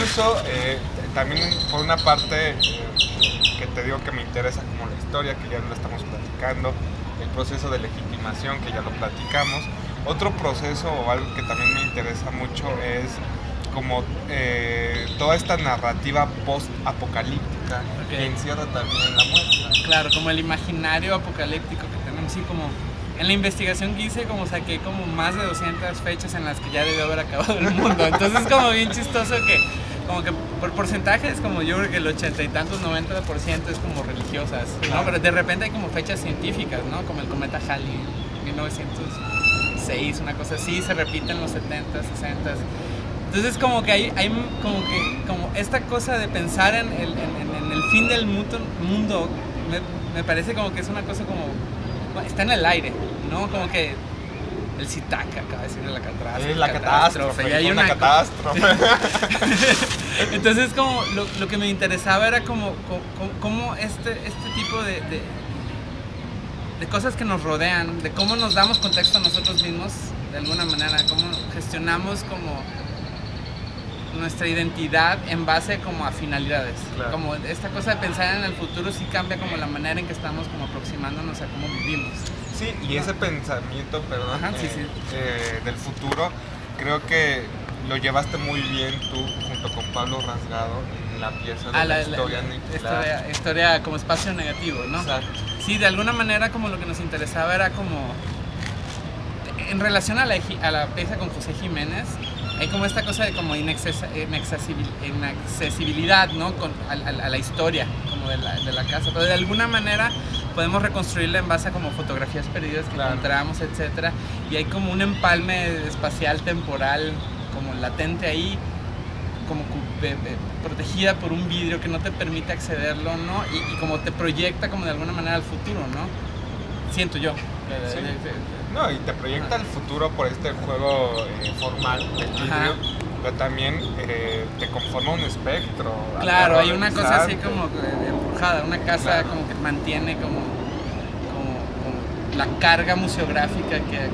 incluso también por una parte que te digo que me interesa como la historia, que ya lo estamos platicando, el proceso de legitimación que ya lo platicamos. Otro proceso o algo que también me interesa mucho es como toda esta narrativa post-apocalíptica que encierra también la muestra. Claro, como el imaginario apocalíptico que tenemos, sí, como en la investigación que hice, como saqué como más de 200 fechas en las que ya debió haber acabado el mundo. Entonces es como bien chistoso que, como que por porcentajes, como yo creo que el 80 y tantos, 90% es como religiosas, ¿no? Pero de repente hay como fechas científicas, ¿no? Como el cometa Halley, 1906, una cosa así, se repite en los 70, 60. Entonces como que hay como esta cosa de pensar en el fin del mundo me parece como que es una cosa como, está en el aire, ¿no? Como que el Citaca acaba de decir la catástrofe. La catástrofe, y hay una catástrofe. Entonces como lo que me interesaba era como este tipo de cosas que nos rodean, de cómo nos damos contexto a nosotros mismos de alguna manera, cómo gestionamos como nuestra identidad en base como a finalidades. Claro. Como esta cosa de pensar en el futuro sí cambia como la manera en que estamos como aproximándonos a cómo vivimos. Sí, y ese pensamiento, perdón, del futuro, creo que lo llevaste muy bien tú junto con Pablo Rasgado en la pieza de la historia como espacio negativo, ¿no? Exacto. Sí, de alguna manera como lo que nos interesaba era como en relación a la pieza con José Jiménez, hay como esta cosa de como inaccesibilidad, ¿no? A la historia como de la casa, pero de alguna manera podemos reconstruirla en base a como fotografías perdidas que encontramos, etcétera, y hay como un empalme espacial temporal como latente ahí, como protegida por un vidrio que no te permite accederlo, ¿no? Y como te proyecta como de alguna manera al futuro, ¿no? Siento yo. Sí. No, y te proyecta el futuro por este juego formal del vidrio, pero también te conforma un espectro. Claro, hay una cosa así como embrujada, una casa como que mantiene como la carga museográfica que ha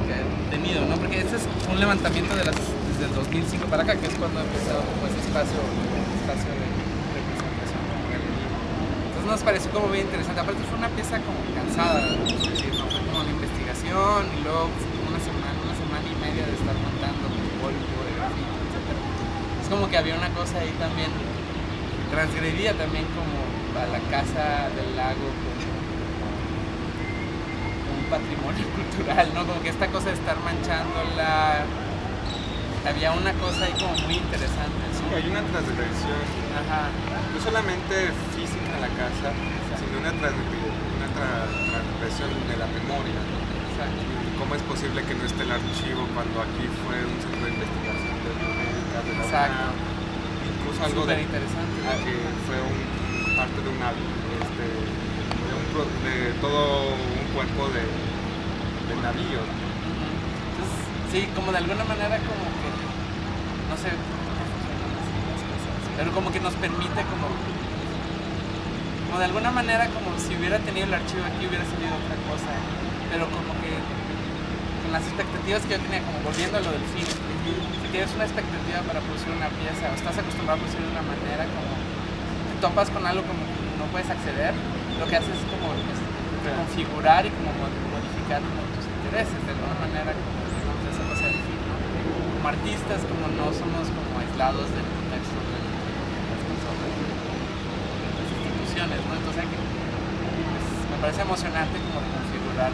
tenido, ¿no? Porque ese es un levantamiento desde el 2005 para acá, que es cuando ha empezado como ese espacio de representación. Entonces nos pareció como bien interesante. Aparte fue una pieza como cansada, ¿no? Es decir, no fue como la investigación y luego una semana y media de estar montando polvo de grafito, etc. Es como que había una cosa ahí también, transgredía también como a la casa del lago como un patrimonio cultural, ¿no? Como que esta cosa de estar manchándola, había una cosa ahí como muy interesante, ¿no? Sí, hay una transgresión, no solamente física en la casa, sino una transgresión de la memoria, ¿no? ¿Cómo es posible que no esté el archivo cuando aquí fue un centro de investigación de biomédica, de la UNAM? Incluso algo de interesante, que fue parte de de todo un cuerpo de navío. Entonces, sí, como de alguna manera como que, no sé por qué funcionan así las cosas, pero como que nos permite como de alguna manera como si hubiera tenido el archivo aquí hubiera salido otra cosa, pero como que con las expectativas que yo tenía, como volviendo a lo del film, si tienes una expectativa para producir una pieza o estás acostumbrado a producir de una manera, como te topas con algo como que no puedes acceder, lo que haces es como configurar y como modificar como tus intereses de alguna manera, como digamos esa cosa del film, ¿no? Como artistas como no somos como aislados del contexto de las instituciones, ¿no? Entonces me parece emocionante como configurar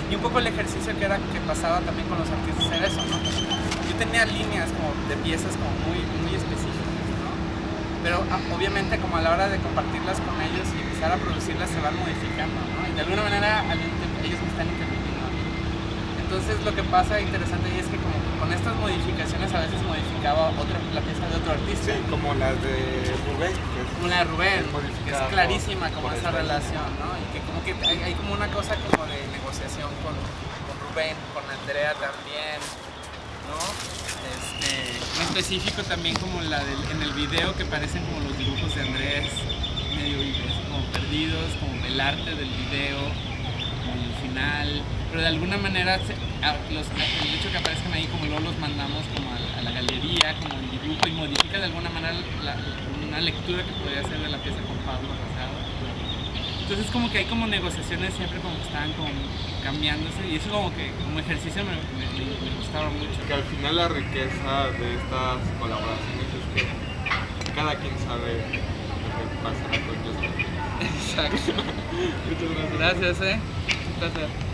y un poco el ejercicio que pasaba también con los artistas era eso, ¿no? Yo tenía líneas como de piezas como muy específicas, ¿no? Pero obviamente como a la hora de compartirlas con ellos y empezar a producirlas se van modificando, ¿no? Y de alguna manera ellos me están interviniendo a mí. Entonces lo que pasa interesante ahí es que como con estas modificaciones a veces modificaba la pieza de otro artista. Sí, como las de Rubén. Como la de Rubén, que es clarísima como esa relación, ¿no? Y que como que hay como una cosa como de negociación con Rubén, con Andrea también, ¿no? En específico también como en el video que parecen como los dibujos de Andrés, medio como perdidos, como el arte del video, como el final, pero de alguna manera el hecho que aparezcan ahí como luego los mandamos como a la galería, como el dibujo y modifica de alguna manera una lectura que podría ser de la pieza con Pablo Rosado. Entonces como que hay como negociaciones siempre como que estaban como cambiándose y eso como que como ejercicio me gustaba mucho. Que al final la riqueza de estas colaboraciones es que cada quien sabe lo que pasará con ellos. Exacto. Muchas gracias. Gracias, un placer.